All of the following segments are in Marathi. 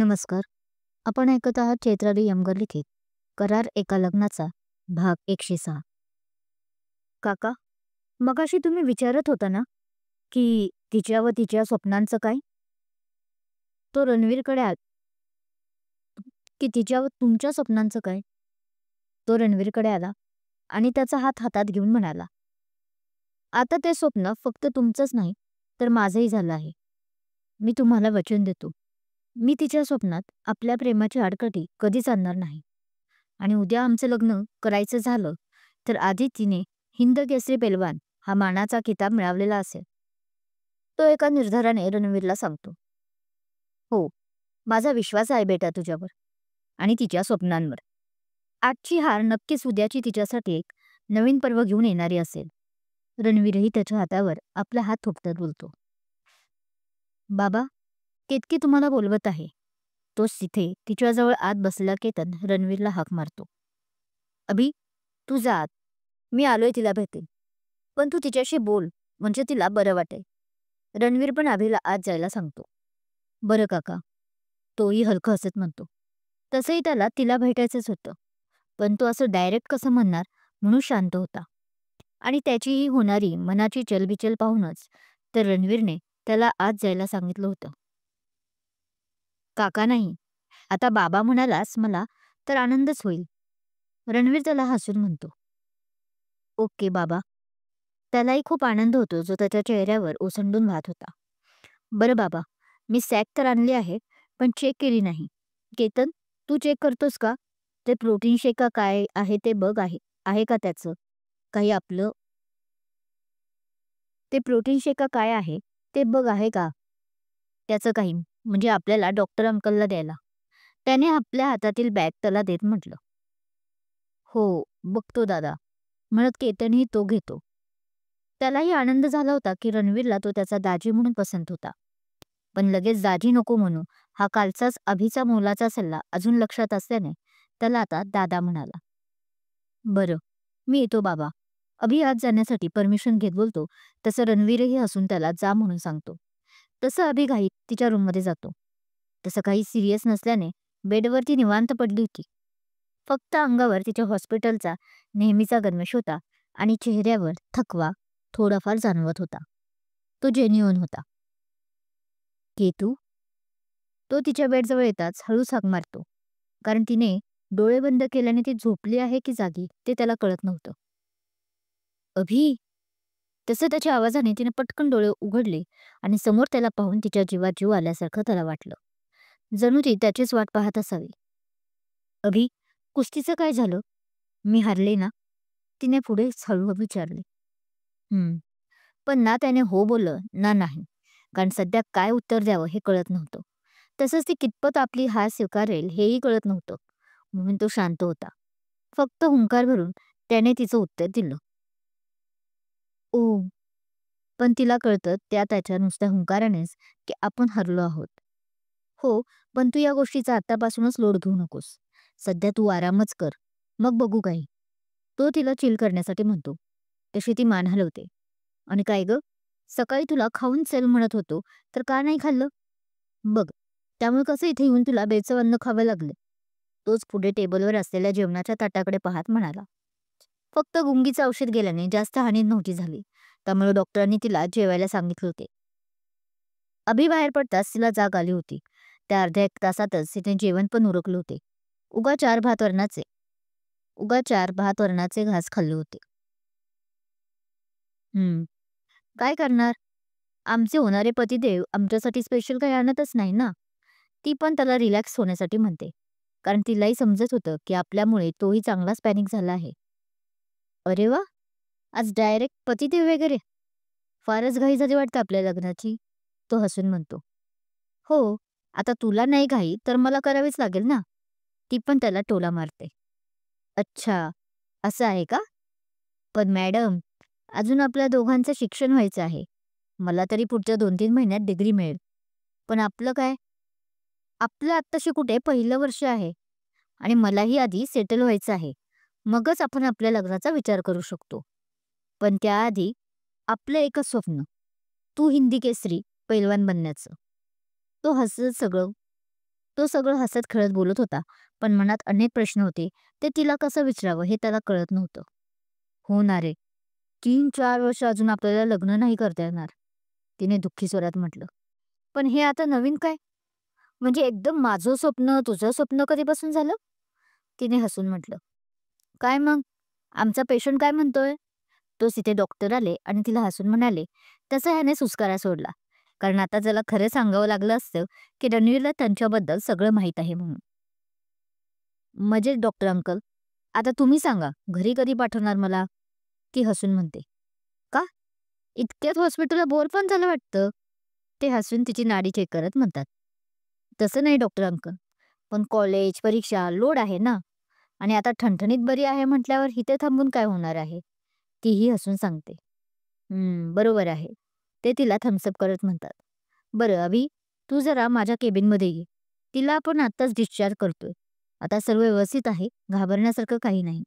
नमस्कार. आपण ऐकत आहात चैत्राली यमगर लिखित करार एका लग्नाचा भाग 106. काका, मगाशी तुम्ही विचारत होता ना की तिच्या व तिच्या स्वप्नांचं काय? तो रणवीरकडे की तिच्या व तुमच्या स्वप्नांचं काय? तो रणवीरकडे आला आणि त्याचा हात हातात घेऊन म्हणाला, आता ते स्वप्न फक्त तुमचंच नाही तर माझंही झालं आहे. मी तुम्हाला वचन देतो, मी तिच्या स्वप्नात आपल्या प्रेमाची आडकाठी कधीच आणणार नाही. आणि उद्या आमचं लग्न करायचं झालं तर आधी तिने हिंद केसरी पेलवान हा मानाचा किताब मिळवलेला असेल. तो एका निर्धाराने रणवीरला सांगतो. हो, माझा विश्वास आहे बेटा तुझ्यावर आणि तिच्या स्वप्नांवर. आजची हार नक्कीच उद्याची तिच्यासाठी एक नवीन पर्व घेऊन येणारी असेल. रणवीरही त्याच्या हातावर आपला हात थोपटत बोलतो. बाबा, केतकी तुम्हाला बोलवत आहे. तोच तिथे तिच्याजवळ आत बसलेला केतन रणवीरला हाक मारतो. अभि, तू जा आत. मी आलोय तिला भेटेल. पण तू तिच्याशी बोल, म्हणजे तिला बरं वाटेल. रणवीर पण अभिला आत जायला सांगतो. बरं काका, तोही हलकं हसत म्हणतो. तसंही त्याला तिला भेटायचंच होतं, पण तो असं डायरेक्ट कसं म्हणणार म्हणून शांत होता. आणि त्याची ही होणारी मनाची चलबिचल पाहूनच तर रणवीरने त्याला आत जायला सांगितलं होतं. काका नाही, आता बाबा म्हणालास मला तर आनंदच होईल. रणवीर त्याला हसून म्हणतो. ओके बाबा. त्यालाही खूप आनंद होतो जो त्याच्या चेहऱ्यावर ओसंडून वाहत होता. बरं बाबा, मी सॅक तर आणली आहे पण चेक केली नाही. केतन, तू चेक करतोस का? ते प्रोटीन शेक का काय आहे ते बघ, आहे का त्याचं काही आपलं. ते प्रोटीन शेक का काय आहे ते बघ, आहे का त्याचं काही, म्हणजे आपल्याला डॉक्टर अंकलला द्यायला. त्याने आपल्या हातातील बॅग त्याला देत म्हटलं. हो, बघतो दादा, म्हणत केतनही तो घेतो. त्यालाही आनंद झाला होता की रणवीरला तो त्याचा दाजी म्हणून पसंत होता. पण लगेच दाजी नको म्हणू हा कालचाच अभिचा मोलाचा सल्ला अजून लक्षात असल्याने त्याला आता दादा म्हणाला. बरं, मी येतो बाबा. अभि आत जाण्यासाठी परमिशन घेत बोलतो तसं रणवीरही हसून त्याला जा म्हणून सांगतो. तसं अभि घाईत तिच्या रूममध्ये जातो. तसं काही सिरियस नसल्याने बेडवरती निवांत पडली होती. फक्त अंगावर तिच्या हॉस्पिटलचा नेहमीचा गणवेश होता आणि चेहऱ्यावर थकवा थोडाफार जाणवत होता. तो जेन्युइन होता. केतू, तो तिच्या बेडजवळ येताच हळूच हाक मारतो, कारण तिने डोळे बंद केल्याने ती झोपली आहे की जागी ते त्याला कळत नव्हतं. अभि, तसं त्याच्या आवाजाने तिने पटकन डोळे उघडले आणि समोर त्याला पाहून तिच्या जीवात जीव आल्यासारखं त्याला वाटलं. जणू ती त्याचीच वाट पाहत असावी. अभि, कुस्तीचं काय झालं? मी हारले ना? तिने पुढे हळूहळू विचारले. पण ना त्याने हो बोललं ना नाही, कारण सध्या काय उत्तर द्यावं हे कळत नव्हतं. तसंच ती कितपत आपली हार स्वीकारेल हेही कळत नव्हतं, म्हणून तो शांत होता. फक्त हुंकार भरून त्याने तिचं उत्तर दिलं. ओ. पण तिला कळतं त्या त्याच्या नुसत्या हुंकारानेच की आपण हरलो आहोत. हो, पण तू या गोष्टीचा आतापासूनच लोड घेऊ नकोस. सध्या तू आरामच कर, मग बघू काही. तो तिला चिल करण्यासाठी म्हणतो. तशी ती मान हलवते. आणि काय ग, सकाळी तुला खाऊन चल म्हणत होतो तर का नाही खाल्लं? बघ, त्यामुळे कसं इथे येऊन तुला बेचव अन्न खावं लागलं. तोच पुढे टेबलवर असलेल्या जेवणाच्या ताटाकडे पाहत म्हणाला. फक्त गुंगीचं औषध गेल्याने जास्त हानी नव्हती झाली, त्यामुळे डॉक्टरांनी तिला जेवायला सांगितले होते. अभि बाहेर पडताच तिला जाग आली होती. त्या अर्ध्या एक तासातच तिने जेवण पण उरकले होते. उगा चार भात वरणाचे घास खाल्ले होते. काय करणार, आमचे होणारे पतिदेव आमच्यासाठी स्पेशल काही आणतच नाही ना. ती पण त्याला रिलॅक्स होण्यासाठी म्हणते, कारण तिलाही समजत होतं की आपल्यामुळे तोही चांगलाच पॅनिक झाला आहे. अरे वा, आज डायरेक्ट पतिदेव वगैरे, फारच घाई झाली वाटतं आपल्या लग्नाची. तो हसून म्हणतो. हो, आता तुला नाही घाई तर मला करावीच लागेल ना. ती पण त्याला टोला मारते. अच्छा, असं आहे का? पण मॅडम, अजून आपल्या दोघांचं शिक्षण व्हायचं आहे. मला तरी पुढच्या 2-3 महिन्यात डिग्री मिळेल. पण आपलं काय? आपलं आत्ताशी कुठे पहिलं वर्ष आहे आणि मलाही आधी सेटल व्हायचं आहे. मगच आपण आपल्या लग्नाचा विचार करू शकतो. पण त्याआधी आपलं एकच स्वप्न, तू हिंदी केसरी पैलवान बनण्याचं. तो हसत सगळं तो सगळं हसत खेळत बोलत होता, पण मनात अनेक प्रश्न होते. ते तिला कसं विचारावं हे त्याला कळत नव्हतं. "हो ना रे, 3-4 वर्ष अजून आपल्याला लग्न नाही करता येणार," तिने दुःखी स्वरात म्हटलं. "पण हे आता नवीन काय? म्हणजे एकदम माझं स्वप्न तुझं स्वप्न कधीपासून झालं?" तिने हसून म्हटलं. "काय मग? आमचा पेशंट काय म्हणतोय?" तोच तिथे डॉक्टर आले आणि तिला हसून म्हणाले, तसा ह्याने सुस्कारा सोडला. कारण आता त्याला खरं सांगावं लागलं असतं की रणवीरला त्यांच्याबद्दल सगळं माहीत आहे म्हणून. "मजेत डॉक्टर अंकल. आता तुम्ही सांगा, घरी कधी पाठवणार मला?" ती हसून म्हणते. "का? इतक्यात हॉस्पिटलला बोर पण झालं वाटतं." ते हसून तिची नाडी चेक करत म्हणतात. "तसं नाही डॉक्टर अंकल. पण कॉलेज, परीक्षा, लोड आहे ना. आणि आता ठणठणीत बरी आहे म्हटल्यावर इथे थांबून काय होणार आहे?" तीही हसून सांगते. बरोबर आहे." ते तिला थम्सअप करत म्हणतात. "बरं अभि, तू जरा माझ्या केबिनमध्ये ये. तिला आपण आत्ताच डिस्चार्ज करतोय. आता सर्व व्यवस्थित आहे, घाबरण्यासारखं काही नाही.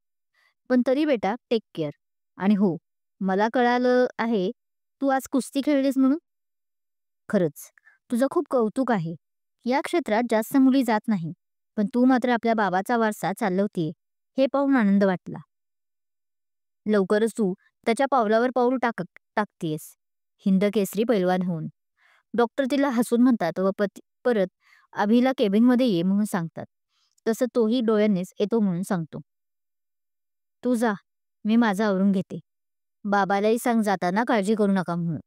पण तरी बेटा टेक केअर. आणि हो, मला कळालं आहे तू आज कुस्ती खेळलीस म्हणून. खरंच, तुझं खूप कौतुक आहे. या क्षेत्रात जास्त मुली जात नाही. पण तू मात्र आपल्या बाबाचा वारसा चालवतीये, हे पाहून आनंद वाटला. लवकरच तू त्याच्या पावलावर पाऊल टाकतीयस, हिंद केसरी पैलवान होऊन." डॉक्टर तिला हसून म्हणतात व परत अभिला केबिनमध्ये ये म्हणून सांगतात. तसं तोही डोळ्यांनीच येतो म्हणून सांगतो. "तू जा, मी माझं आवरून घेते. बाबालाही सांग जाताना काळजी करू नका म्हणून."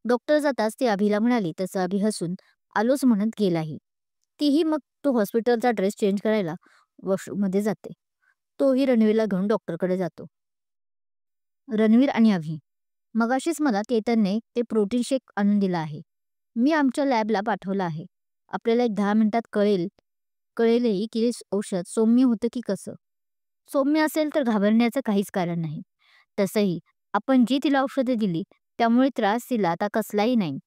डॉक्टर जाताच ती अभिला म्हणाली तसं अभि हसून आलोच म्हणत गेलाही. तीही मग तो हॉस्पिटलचा ड्रेस चेंज करायला वॉशरूममध्ये जाते. तोही रणवीरला घेऊन डॉक्टरकडे जातो. "रणवीर आणि अभि, मगाशीच मला केतनने ते प्रोटीन शेक आणून दिला आहे. मी आमच्या लॅबला पाठवलं आहे. आपल्याला एक 10 मिनिटात कळेलही की हे औषध सौम्य होतं की कसं. सौम्य असेल तर घाबरण्याचं काहीच कारण नाही. तसंही आपण जी तिला औषधे दिली त्यामुळे त्रास तिला आता कसलाही नाही.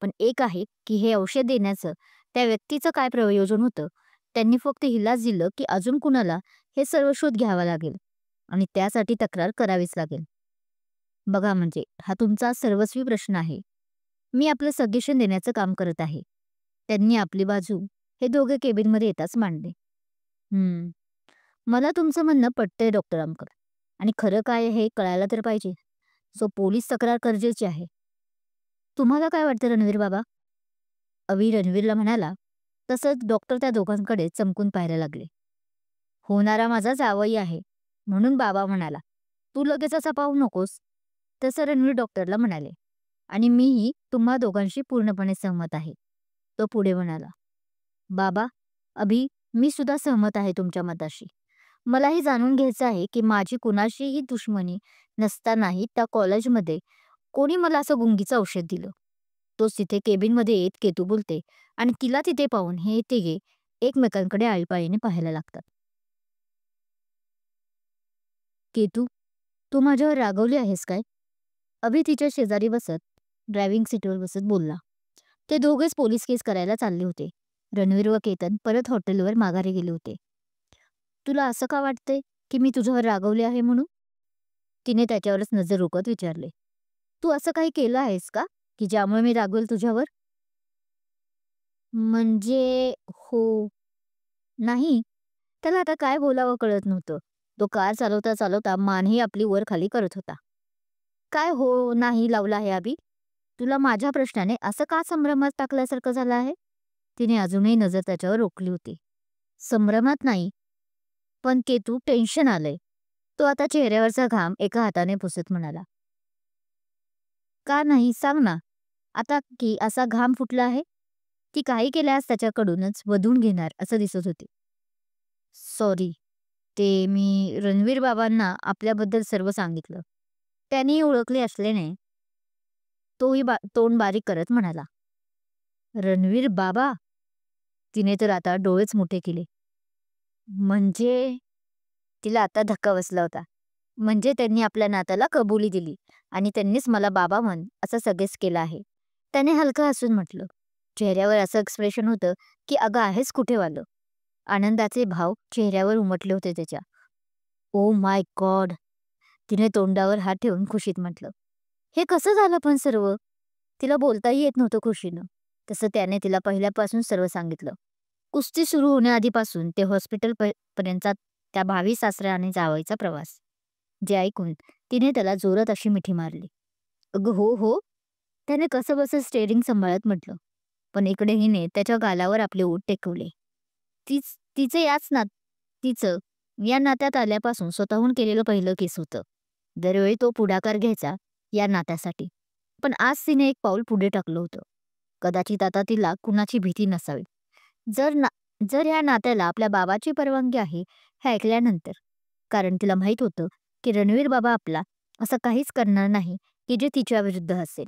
पण एक आहे की हे औषध देण्याचं त्या व्यक्तीचं काय प्रयोजन होतं. त्यांनी फक्त हिलाच दिलं की अजून कुणाला हे सर्व शोध घ्यावा लागेल आणि त्यासाठी तक्रार करावीच लागेल. बघा म्हणजे हा तुमचा सर्वस्वी प्रश्न आहे. मी आपलं सजेशन देण्याचं काम करत आहे." त्यांनी आपली बाजू हे दोघे केबिनमध्ये येताच मांडले. "हं, मला तुमचं म्हणणं पटतंय डॉक्टर अंकल. आणि खरं काय आहे हे कळायला तर पाहिजे. सो पोलीस तक्रार गरजेची आहे. तुम्हाला काय वाटतं रणवीर बाबा?" अभि रणवीरला म्हणाला. तसंच डॉक्टर त्या दोघांकडे चमकून पाहायला लागले. "होणारा माझा जावई आहे म्हणून बाबा म्हणाला. तू लगेच असा पाहू नकोस." तसं रणवीर डॉक्टरला म्हणाले. "आणि मीही तुम्हा दोघांशी पूर्णपणे सहमत आहे." तो पुढे म्हणाला. "बाबा, अभि, मी सुद्धा सहमत आहे तुमच्या मताशी. मलाही जाणून घ्यायचं आहे की माझी कुणाशीही दुश्मनी नसतानाही त्या कॉलेजमध्ये कोणी मला असं गुंगीचं औषध दिलं." तोच तिथे केबिनमध्ये येत केतू बोलते आणि तिला तिथे पाहून हे तिघे एकमेकांकडे आळीपाळीने पाहायला लागतात. "केतू, तू माझ्यावर रागवली आहेस काय?" अभि तिच्या शेजारी बसत ड्रायव्हिंग सीटवर बसत बोलला. ते दोघेच पोलीस केस करायला चालले होते. रणवीर व केतन परत हॉटेलवर माघारी गेले होते. "तुला असं का वाटतंय की मी तुझ्यावर रागवले आहे म्हणून?" तिने त्याच्यावरच नजर रोखत विचारले. "तू असं काही केलं आहेस का की ज्यामुळे मी रागवेल तुझ्यावर?" "म्हणजे हो, नाही." त्याला आता काय बोलावं कळत नव्हतं. तो कार चालवता चालवता मानही आपली वर खाली करत होता. "काय हो नाही लावला आहे अभि? तुला माझ्या प्रश्नाने असं का संभ्रमात टाकल्यासारखं झालं आहे?" तिने अजूनही नजर त्याच्यावर रोखली होती. "संभ्रमात नाही, पण केतू टेन्शन आलंय." तो आता चेहऱ्यावरचा घाम एका हाताने पुसत म्हणाला. "का नाही सांग ना. आता की असा घाम फुटला आहे?" ती काही केल्यास त्याच्याकडूनच वधून घेणार असं दिसत होते. "सॉरी, ते मी रणवीर बाबांना आपल्याबद्दल सर्व सांगितलं. त्यांनी ओळखले असल्याने." तोही तोंड बारीक करत म्हणाला. "रणवीर बाबा?" तिने तर आता डोळेच मोठे केले. "म्हणजे?" तिला आता धक्का बसला होता. "म्हणजे त्यांनी आपल्या नात्याला कबुली दिली आणि त्यांनीच मला बाबा म्हण असं सगळेच केलं आहे." त्याने हलकं हसून म्हटलं. चेहऱ्यावर असं एक्सप्रेशन होतं की अगं आहेस कुठे वालं. आनंदाचे भाव चेहऱ्यावर उमटले होते त्याच्या. "Oh my God." तिने तोंडावर हात ठेवून खुशीत म्हटलं. "हे कसं झालं पण सर्व?" तिला बोलताही येत नव्हतं खुशीनं. तसं त्याने तिला पहिल्यापासून सर्व सांगितलं. कुस्ती सुरू होण्याआधीपासून ते हॉस्पिटल पर्यंतचा त्या भावी सासऱ्या आणि जावईचा प्रवास. जे ऐकून तिने त्याला जोरात अशी मिठी मारली. "अगं हो, हो." त्याने कसंबसं स्टेअरिंग सांभाळत म्हटलं. पण इकडे हिने त्याच्या गालावर आपले ओठ टेकवले. तिचं याच नात तिचं या नात्यात आल्यापासून स्वतःहून केलेलं पहिलं केस होतं. दरवेळी तो पुढाकार घ्यायचा या नात्यासाठी. पण आज तिने एक पाऊल पुढे टाकलं होतं. कदाचित आता तिला कुणाची भीती नसावी. जर ना जर ह्या नात्याला आपल्या बाबाची परवानगी आहे हे ऐकल्यानंतर. कारण तिला माहीत होतं की रणवीर बाबा आपला असं काहीच करणार नाही की जे तिच्या विरुद्ध असेल.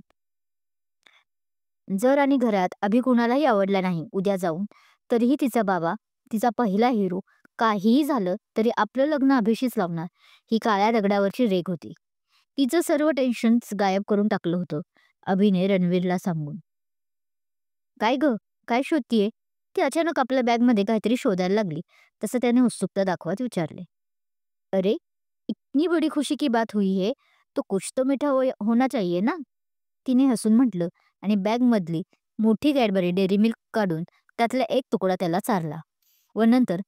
जर आणि घरात अभि कुणालाही आवडला नाही उद्या जाऊन, तरीही तिचा बाबा, तिचा पहिला हिरो, काहीही झालं तरी आपलं लग्न अभिशीच लावणार, ही काळ्या दगडावरची रेघ होती. तिचं सर्व टेन्शन गायब करून टाकलं होतं अभिने रणवीरला सांगून. "काय ग, काय शोधतीये?" ती अचानक आपल्या बॅगमध्ये काहीतरी शोधायला लागली. तसं त्याने उत्सुकता दाखवत विचारले. "अरे, इतनी बड़ी खुशी की बात हुई है, तो कुछ तो मीठा होना चाहिए ना?" तिने हसून म्हटलं आणि बॅगमधली मोठी कॅडबरी डेअरी मिल्क काढून त्यातला एक तुकडा त्याला चारला. व नंतर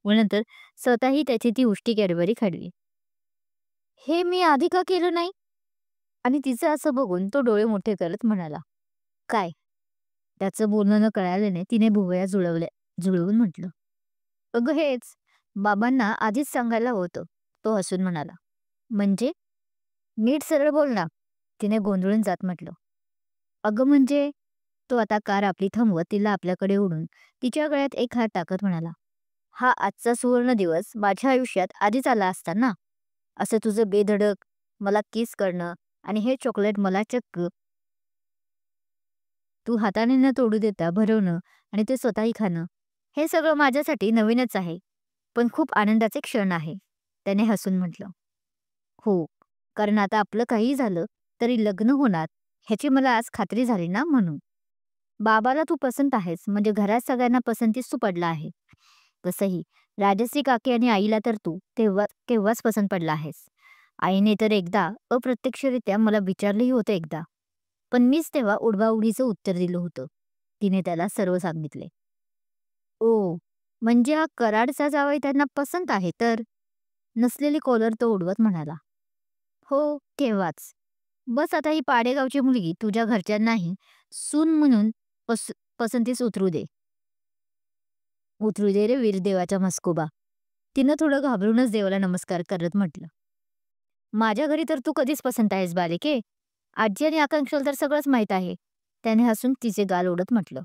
व नंतर स्वतःही त्याची ती उष्टी कॅडबरी खाल्ली. "हे मी आधी का केलं नाही?" आणि तिचं असं बघून तो डोळे मोठे करत म्हणाला. "काय?" त्याचं बोलणं न कळाल्याने तिने भुवया जुळवून म्हटलं. "अगं हेच, बाबांना आधीच सांगायला होतं." तो हसून म्हणाला. "म्हणजे?" "नीट सरळ बोल ना." तिने गोंधळून जात म्हटलं. "अगं म्हणजे?" तो आता कार आपली थांबवत तिला आपल्याकडे ओढून तिच्या गळ्यात एक हात टाकत म्हणाला. "हा आजचा सुवर्ण दिवस माझ्या आयुष्यात आधीच आला असता ना. असं तुझं बेधडक मला किस करणं आणि हे चॉकलेट मला चक्क तू हाताने न तोडू देता भरवणं आणि ते स्वतःही खाणं, हे सगळं माझ्यासाठी नवीनच आहे. पण खूप आनंदाचे क्षण आहे." त्याने हसून म्हटलं. "हो, कारण आता आपलं काहीही झालं तरी लग्न होणार ह्याची मला आज खात्री झाली ना म्हणून. बाबाला तू पसंत आहेस म्हणजे घरात सगळ्यांना पसंतीस तू पडला आहे. तसंही राजश्री काकी आणि आईला तर तू केव्हाच पसंत पडला आहेस. आईने तर एकदा अप्रत्यक्षरित्या मला विचारलंही होतं एकदा. पण मीच तेव्हा उडवाउडीचं उत्तर दिलं होतं." तिने त्याला सर्व सांगितले. "ओ, म्हणजे हा कराडचा जावई त्यांना पसंत आहे तर?" नसलेली कॉलर तो उडवत म्हणाला. "हो, केव्हाच. बस आता ही पाडेगावची मुलगी तुझ्या घरच्यांनाही सून म्हणून पस पसंतीस उतरू दे रे वीरदेवाच्या म्हस्कोबा." तिनं थोडं घाबरूनच देवाला नमस्कार करत म्हटलं. "माझ्या घरी तर तू कधीच पसंत आहेस बालिके. आजी आणि आकांक्षाला तर सगळंच माहीत आहे." त्याने हसून तिचे गाल ओढत म्हटलं.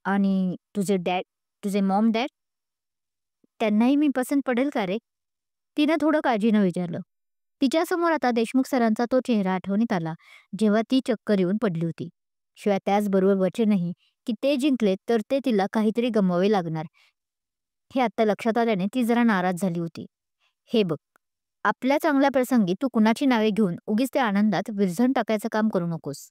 "आणि तुझे मॉम डॅड त्यांनाही मी पसंत पडेल का रे?" तिनं थोडं काळजीनं विचारलं. तिच्यासमोर आता देशमुख सरांचा तो चेहरा आठवणीत आला जेव्हा ती चक्कर येऊन पडली होती. शिवाय त्याचबरोबर वचनही की ते जिंकले तर ते तिला काहीतरी गमवावे लागणार हे आता लक्षात आल्याने ती जरा नाराज झाली होती. "हे बघ, आपल्या चांगल्या प्रसंगी तू कुणाची नावे घेऊन उगीच त्या आनंदात विरझण टाकायचं काम करू नकोस.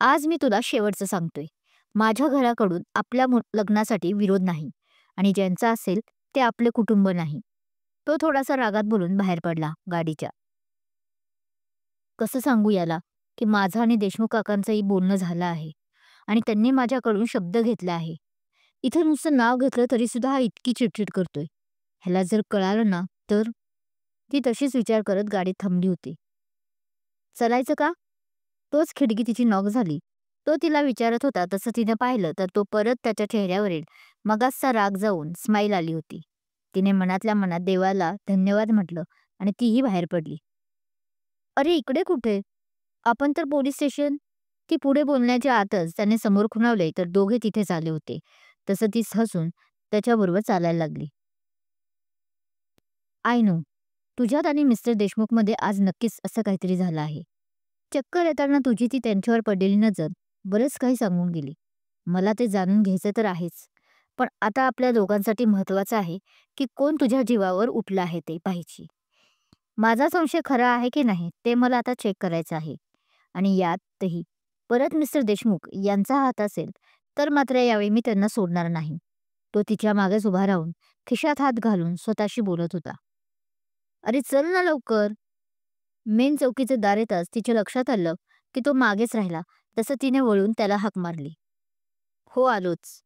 आज मी तुला शेवटचं सांगतोय. माझ्या घराकडून आपल्या लग्नासाठी विरोध नाही आणि ज्यांचा असेल ते आपले कुटुंब नाही." तो थोडासा रागात बोलून बाहेर पडला गाडीच्या. कसं सांगू याला की माझं आणि देशमुख काकांचंही बोलणं झालं आहे आणि त्यांनी माझ्याकडून शब्द घेतला आहे. इथं नुसतं नाव घेतलं तरी सुद्धा हा इतकी चिडचिड करतोय. ह्याला जर कळालं ना तर. ती तशीच विचार करत गाडीत थांबली होती. "चलायचं का?" तोच खिडकी तिची नॉक झाली. तो तिला विचारत होता तसं तिने पाहिलं तर तो परत त्याच्या चेहऱ्यावरील मगाचचा राग जाऊन स्माईल आली होती. तिने मनातल्या मनात देवाला धन्यवाद म्हटलं आणि तीही बाहेर पडली. "अरे इकडे कुठे? आपण तर पोलीस स्टेशन." ती पुढे बोलण्याच्या आतच त्याने समोर खुणावले तर दोघे तिथेच आले होते. तसं ती हसून त्याच्याबरोबर चालायला लागली. "आय नो, तुझ्यात आणि मिस्टर देशमुखमध्ये आज नक्कीच असं काहीतरी झालं आहे. चक्कर येताना तुझी ती त्यांच्यावर पडलेली नजर बरंच काही सांगून गेली. मला ते जाणून घ्यायचं तर आहेच. पण आता आपल्या दोघांसाठी महत्वाचं आहे की कोण तुझ्या जीवावर उठलं आहे ते पाहायची. माझा संशय खरा आहे की नाही ते मला आता चेक करायचं आहे. आणि यातही परत मिस्टर देशमुख यांचा हात असेल तर मात्र यावेळी मी त्यांना सोडणार नाही." तो तिच्या मागेच उभा राहून खिशात हात घालून स्वतःशी बोलत होता. "अरे चल ना लवकर." मेन चौकीचे दार येताच तिच्या लक्षात आलं की तो मागेच राहिला तसं तिने वळून त्याला हाक मारली. "हो, आलोच."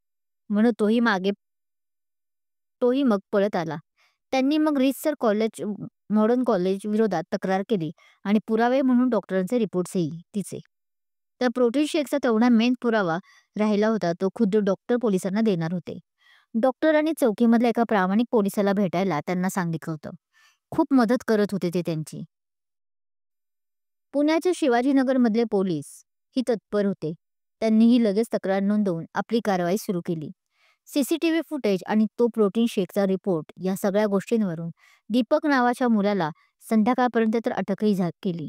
म्हणून तोही मग पळत आला. त्यांनी मग मॉडर्न कॉलेज विरोधात तक्रार केली आणि पुरावे म्हणून डॉक्टरांचे रिपोर्ट्सही तिचे. तर प्रोटीन शेकचा तेवढा मेन पुरावा राहिला होता तो खुद्द डॉक्टर पोलिसांना देणार होते. डॉक्टरांनी चौकीमधल्या एका प्रामाणिक पोलिसाला भेटायला त्यांना सांगितलं होतं. खूप मदत करत होते ते त्यांची. पुण्याचे शिवाजीनगरमधले पोलीस ही तत्पर होते. त्यांनीही लगेच तक्रार नोंदवून आपली कारवाई सुरू केली. सीसीटीव्ही फुटेज आणि तो प्रोटीन शेकचा रिपोर्ट या सगळ्या गोष्टींवरून दीपक नावाच्या मुलाला संध्याकाळपर्यंत तर केली.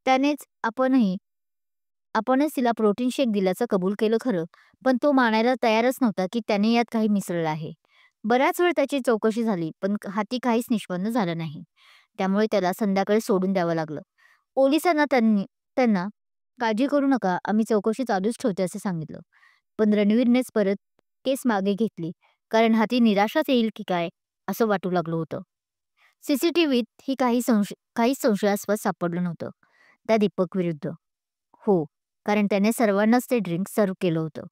त्यानेच आपणच तिला प्रोटीन शेक दिल्याचं कबूल केलं खरं, पण तो मानायला तयारच नव्हता की त्याने यात काही मिसळलं आहे. बराच वेळ त्याची चौकशी झाली, पण हाती काहीच निष्पन्न झालं नाही. त्यामुळे त्याला संध्याकाळी सोडून द्यावं लागलं. पोलिसांना त्यांना "काळजी करू नका, आम्ही चौकशी चालूच ठेवते" असे सांगितलं. पण रणवीरनेच परत केस मागे घेतली, कारण हाती निराशाच येईल की काय असं वाटू लागलं होतं. सीसीटीव्हीत ही काहीच संशयास्पद सापडलं नव्हतं त्या दीपक विरुद्ध. हो, कारण त्याने सर्वांनाच ते ड्रिंक सर्व्ह केलं होतं.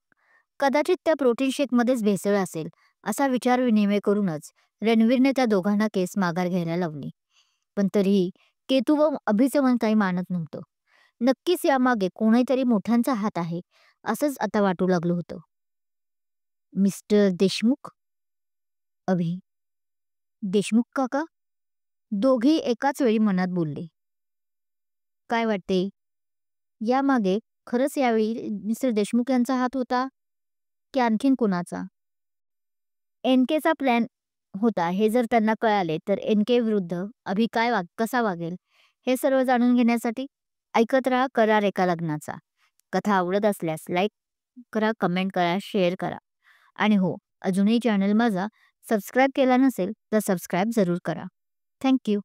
कदाचित त्या प्रोटीन शेकमध्येच भेसळ असेल असा विचार-विनिमय करूनच रणवीरने त्या दोघांना केस माघार घ्यायला लावली. पण तरीही केतू व अभिचं मन काही मानत नव्हतं. नक्कीच यामागे कोणीतरी मोठ्यांचा हात आहे असंच आता वाटू लागलं होतं. "मिस्टर देशमुख? अभि? देशमुख काका?" दोघी एकाच वेळी मनात बोलले. काय वाटते? यामागे खरंच यावेळी मिस्टर देशमुख यांचा हात होता की आणखीन कुणाचा? एनकेचा प्लॅन होता हे जर त्यांना कळाले तर एनके विरुद्ध अभि कसा वागेल हे सर्व जाणून घेण्यासाठी ऐकत राहा करार एका लग्नाचा. कथा आवडत असल्यास लाईक करा, कमेंट करा, शेअर करा. आणि हो, अजूनही चॅनल माझा सबस्क्राईब केला नसेल तर सबस्क्राईब जरूर करा. थँक्यू.